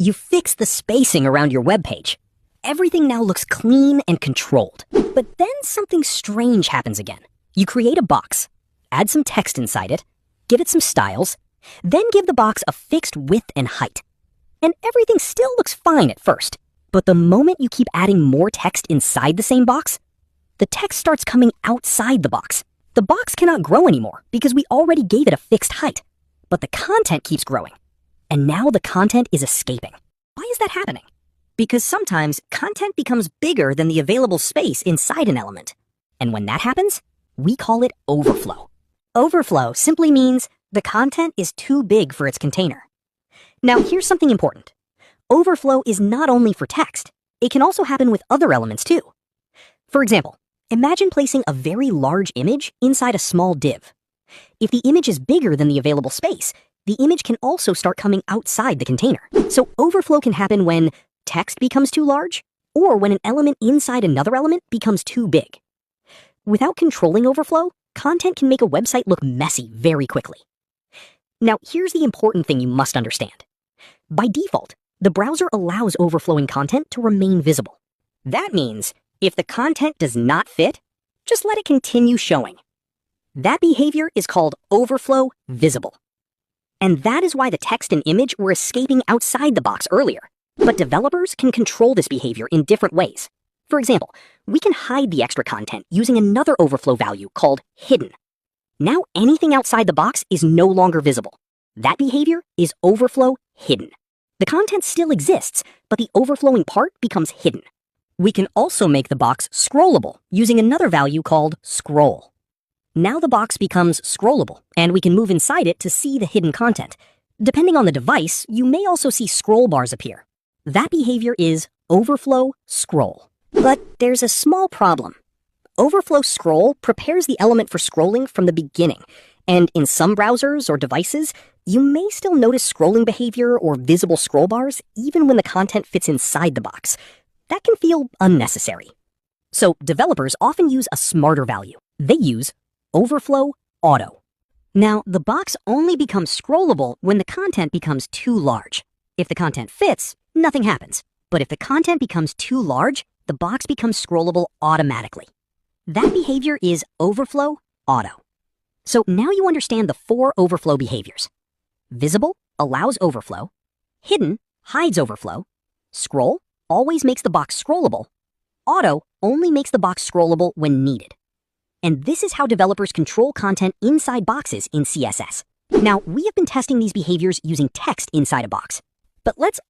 You fix the spacing around your web page. Everything now looks clean and controlled. But then something strange happens again. You create a box, add some text inside it, give it some styles, then give the box a fixed width and height. And everything still looks fine at first. But the moment you keep adding more text inside the same box, the text starts coming outside the box. The box cannot grow anymore because we already gave it a fixed height. But the content keeps growing. And now the content is escaping. Why is that happening? Because sometimes content becomes bigger than the available space inside an element. And when that happens, we call it overflow. Overflow simply means the content is too big for its container. Now, here's something important. Overflow is not only for text. It can also happen with other elements too. For example, imagine placing a very large image inside a small div. If the image is bigger than the available space, the image can also start coming outside the container. So overflow can happen when text becomes too large, or when an element inside another element becomes too big. Without controlling overflow, content can make a website look messy very quickly. Now, here's the important thing you must understand. By default, the browser allows overflowing content to remain visible. That means if the content does not fit, just let it continue showing. That behavior is called overflow visible. And that is why the text and image were escaping outside the box earlier. But developers can control this behavior in different ways. For example, we can hide the extra content using another overflow value called hidden. Now anything outside the box is no longer visible. That behavior is overflow hidden. The content still exists, but the overflowing part becomes hidden. We can also make the box scrollable using another value called scroll. Now the box becomes scrollable, and we can move inside it to see the hidden content. Depending on the device, you may also see scroll bars appear. That behavior is overflow scroll. But there's a small problem. Overflow scroll prepares the element for scrolling from the beginning, and in some browsers or devices, you may still notice scrolling behavior or visible scroll bars even when the content fits inside the box. That can feel unnecessary. So developers often use a smarter value. They use overflow auto. Now, the box only becomes scrollable when the content becomes too large. If the content fits, nothing happens. But if the content becomes too large, the box becomes scrollable automatically. That behavior is overflow auto. So now you understand the 4 overflow behaviors. Visible allows overflow. Hidden hides overflow. Scroll always makes the box scrollable. Auto only makes the box scrollable when needed. And this is how developers control content inside boxes in CSS. Now, we have been testing these behaviors using text inside a box. But let's